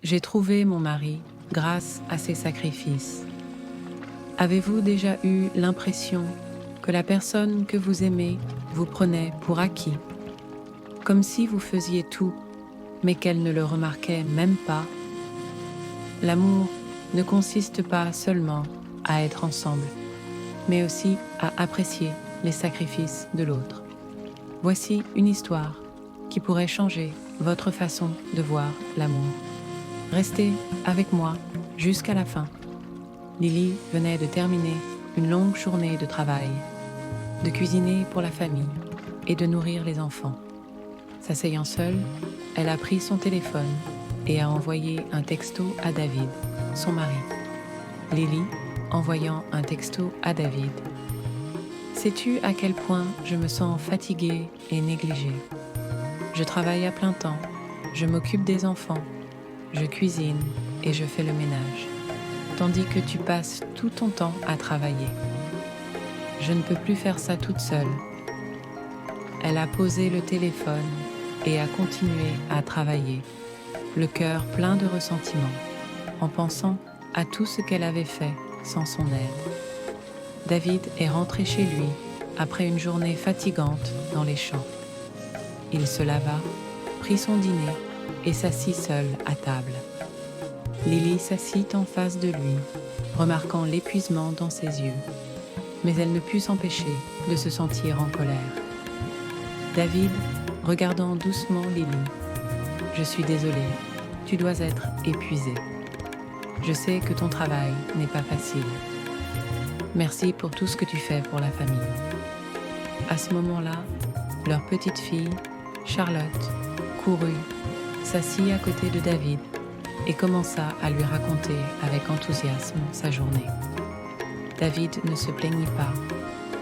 J'ai trouvé mon mari grâce à ses sacrifices. Avez-vous déjà eu l'impression que la personne que vous aimez vous prenait pour acquis, comme si vous faisiez tout, mais qu'elle ne le remarquait même pas? L'amour ne consiste pas seulement à être ensemble, mais aussi à apprécier les sacrifices de l'autre. Voici une histoire qui pourrait changer votre façon de voir l'amour. Restez avec moi jusqu'à la fin. Lily venait de terminer une longue journée de travail, de cuisiner pour la famille et de nourrir les enfants. S'asseyant seule, elle a pris son téléphone et a envoyé un texto à David, son mari. Lily, envoyant un texto à David. Sais-tu à quel point je me sens fatiguée et négligée? Je travaille à plein temps, je m'occupe des enfants, je cuisine et je fais le ménage, tandis que tu passes tout ton temps à travailler. Je ne peux plus faire ça toute seule. Elle a posé le téléphone et a continué à travailler, le cœur plein de ressentiment, en pensant à tout ce qu'elle avait fait sans son aide. David est rentré chez lui après une journée fatigante dans les champs. Il se lava, prit son dîner et s'assit seul à table. Lily s'assit en face de lui, remarquant l'épuisement dans ses yeux, mais elle ne put s'empêcher de se sentir en colère. David, regardant doucement Lily, « Je suis désolée, tu dois être épuisée. Je sais que ton travail n'est pas facile. Merci pour tout ce que tu fais pour la famille. » À ce moment-là, leur petite fille, Charlotte, courut, s'assit à côté de David et commença à lui raconter avec enthousiasme sa journée. David ne se plaignit pas,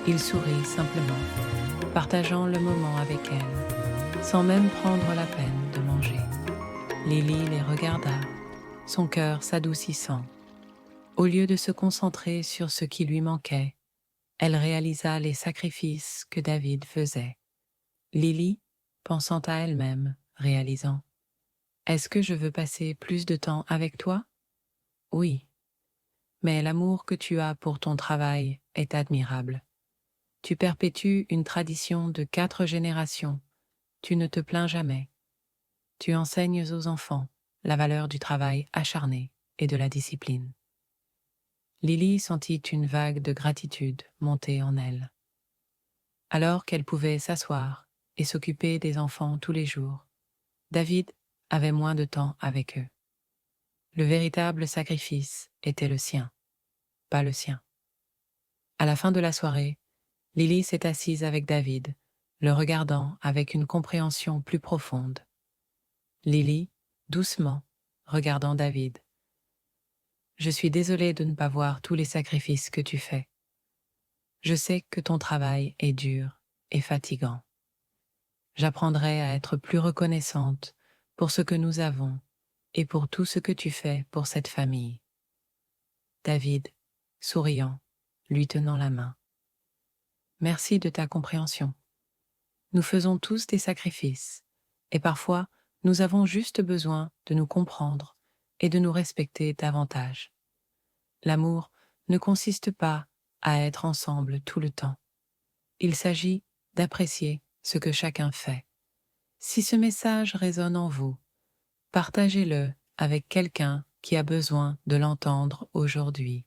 il sourit simplement, partageant le moment avec elle, sans même prendre la peine de manger. Lily les regarda, son cœur s'adoucissant. Au lieu de se concentrer sur ce qui lui manquait, elle réalisa les sacrifices que David faisait. Lily, pensant à elle-même, réalisant « Est-ce que je veux passer plus de temps avec toi? Oui. Mais l'amour que tu as pour ton travail est admirable. Tu perpétues une tradition de 4 générations. Tu ne te plains jamais. Tu enseignes aux enfants la valeur du travail acharné et de la discipline. » Lily sentit une vague de gratitude monter en elle. Alors qu'elle pouvait s'asseoir et s'occuper des enfants tous les jours, David avait moins de temps avec eux. Le véritable sacrifice était le sien, pas le sien. À la fin de la soirée, Lily s'est assise avec David, le regardant avec une compréhension plus profonde. Lily, doucement, regardant David. « Je suis désolée de ne pas voir tous les sacrifices que tu fais. Je sais que ton travail est dur et fatigant. J'apprendrai à être plus reconnaissante pour ce que nous avons et pour tout ce que tu fais pour cette famille. » David, souriant, lui tenant la main. « Merci de ta compréhension. Nous faisons tous des sacrifices, et parfois nous avons juste besoin de nous comprendre et de nous respecter davantage. L'amour ne consiste pas à être ensemble tout le temps. Il s'agit d'apprécier ce que chacun fait. Si ce message résonne en vous, partagez-le avec quelqu'un qui a besoin de l'entendre aujourd'hui.